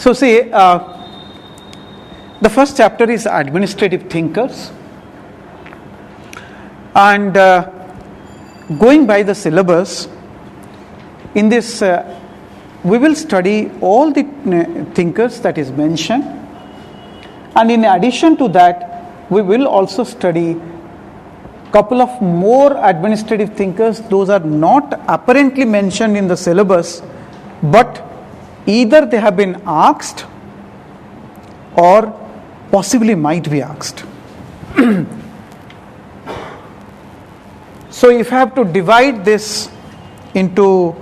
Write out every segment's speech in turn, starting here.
So see, the first chapter is administrative thinkers, and going by the syllabus, in this we will study all the thinkers that is mentioned, and in addition to that we will also study couple of more administrative thinkers. Those are not apparently mentioned in the syllabus, but either they have been asked or possibly might be asked. So if I have to divide this into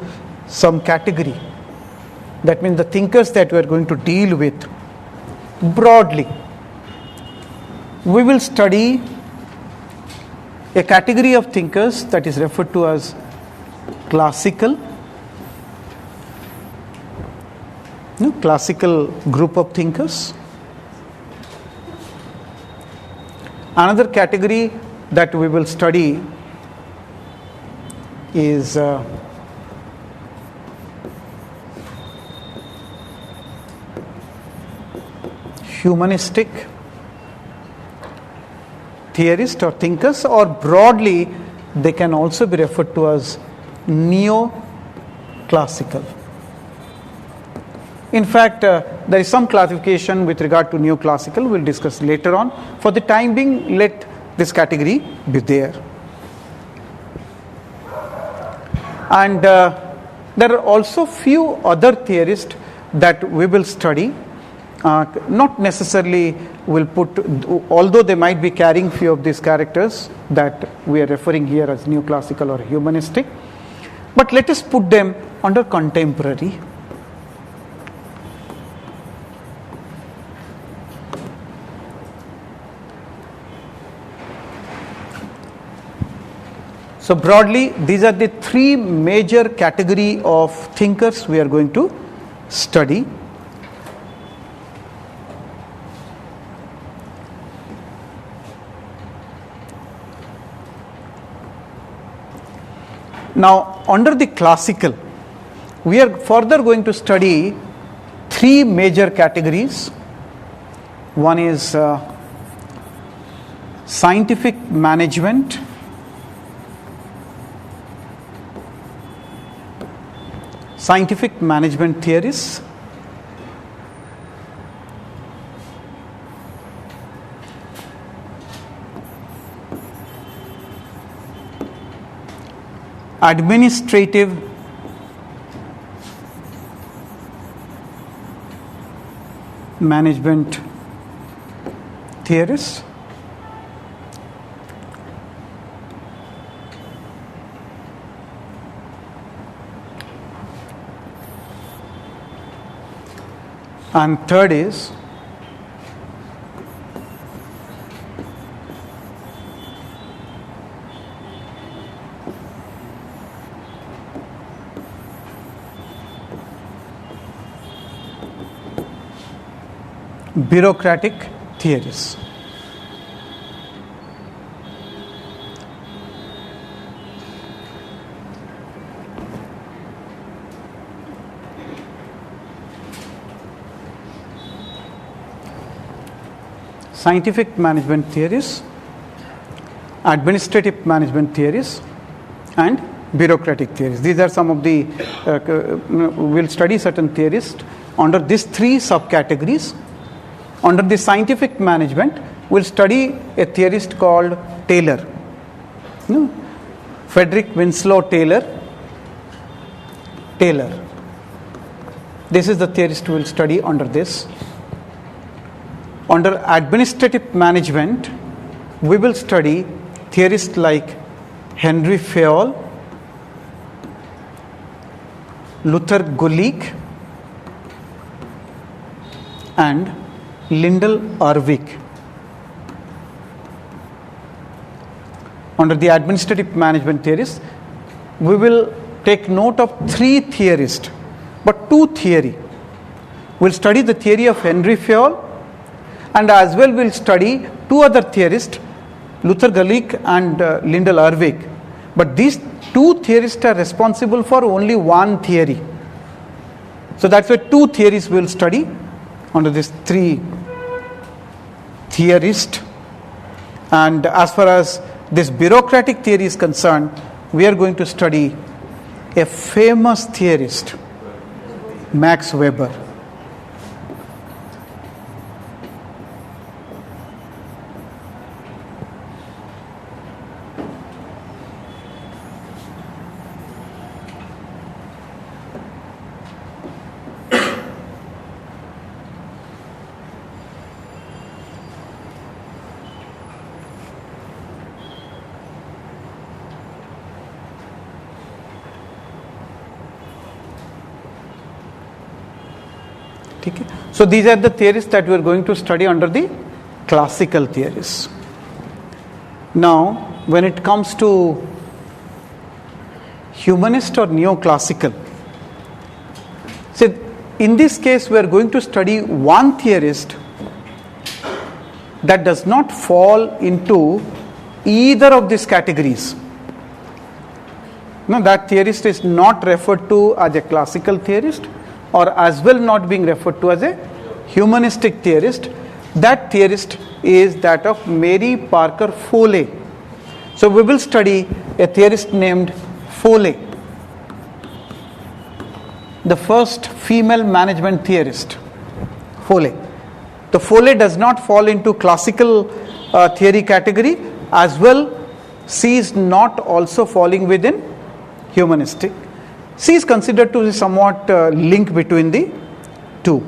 some category, that means the thinkers that we are going to deal with broadly, we will study a category of thinkers that is referred to as classical group of thinkers. Another category that we will study is humanistic theorists or thinkers, or broadly they can also be referred to as neoclassical. In fact, there is some classification with regard to neoclassical. We'll discuss later on. For the time being, let this category be there. And there are also few other theorists that we will study. Not necessarily will put, although they might be carrying few of these characters that we are referring here as neoclassical or humanistic, but let us put them under contemporary. So broadly, these are the three major category of thinkers we are going to study. Now, under the classical, we are further going to study three major categories. One is scientific management, theorists. Administrative management theorists, and third is bureaucratic theories. Scientific management theories, administrative management theories, and bureaucratic theories. These are some of the, we'll study certain theories under these three subcategories. Under the scientific management, we'll study a theorist called Taylor. Frederick Winslow Taylor. This is the theorist we'll study under this. Under administrative management, we will study theorists like Henry Fayol, Luther Gulick, and Lyndall Irving. Under the administrative management theories, we will take note of three theorists, but two theory. We'll study the theory of Henry Fayol, and as well we'll study two other theorists, Luther Gulick and Lyndall Irving. But these two theorists are responsible for only one theory. So that's why two theories we'll study under these three theorists. And as far as this bureaucratic theory is concerned, we are going to study a famous theorist, Max Weber. So these are the theories that we are going to study under the classical theories. Now, when it comes to humanist or neoclassical, so in this case we are going to study one theorist that does not fall into either of these categories. No, that theorist is not referred to as a classical theorist, or as well not being referred to as a humanistic theorist. That theorist is that of Mary Parker Foley. So we will study a theorist named Foley, the first female management theorist, Foley. The Foley does not fall into classical theory category, as well she is not also falling within humanistic. She is considered to be somewhat link between the two.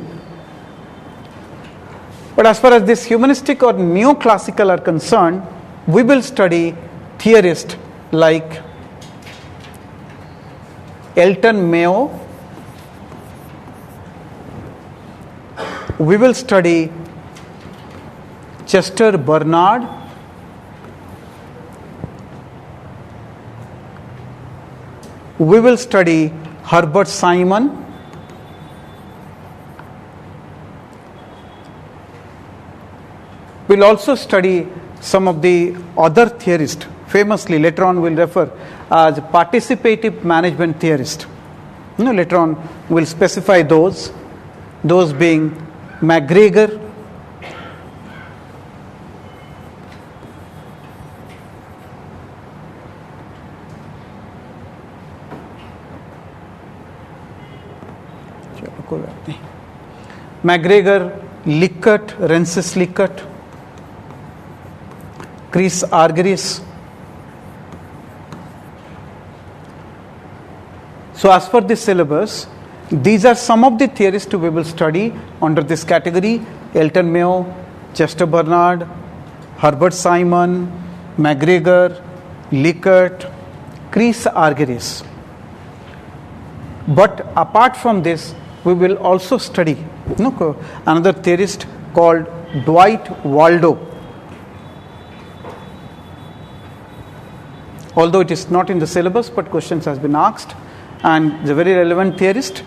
But as far as this humanistic or neoclassical are concerned, we will study theorists like Elton Mayo. We will study Chester Bernard. We will study Herbert Simon. We'll also study some of the other theorists, famously later on we'll refer as participative management theorists. Later on we'll specify those being McGregor, Likert, Rensis Likert, Chris Argyris. So as per this syllabus, these are some of the theorists we will study under this category: Elton Mayo, Chester Bernard, Herbert Simon, McGregor, Likert, Chris Argyris. But apart from this, we will also study another theorist called Dwight Waldo. Although it is not in the syllabus, but questions has been asked, and the very relevant theorist,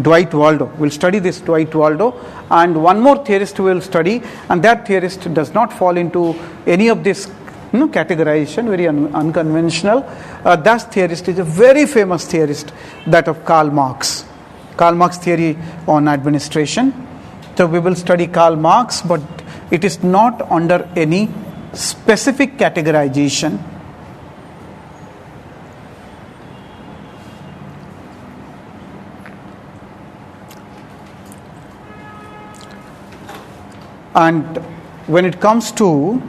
Dwight Waldo. We'll study this Dwight Waldo, and one more theorist we will study, and that theorist does not fall into any of this categorization, very unconventional. That theorist is a very famous theorist, that of Karl Marx. Karl Marx theory on administration. So we will study Karl Marx, but it is not under any specific categorization. And when it comes to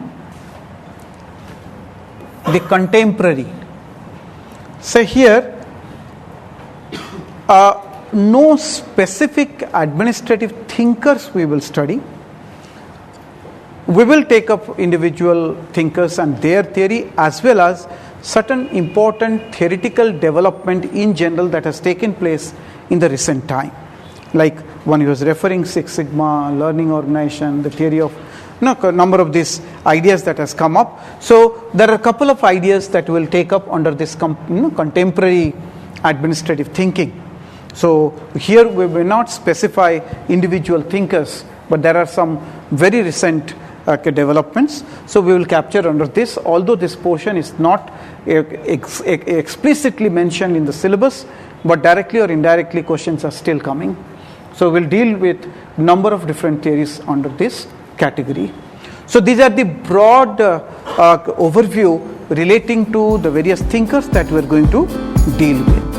the contemporary, so here no specific administrative thinkers we will study. We will take up individual thinkers and their theory, as well as certain important theoretical development in general that has taken place in the recent time. Like when he was referring Six Sigma, learning organization, the theory of number of these ideas that has come up. So there are a couple of ideas that we will take up under this contemporary administrative thinking. So here we will not specify individual thinkers, but there are some very recent developments. So we will capture under this, although this portion is not explicitly mentioned in the syllabus, but directly or indirectly questions are still coming. So we'll deal with number of different theories under this category. So these are the broad overview relating to the various thinkers that we're going to deal with.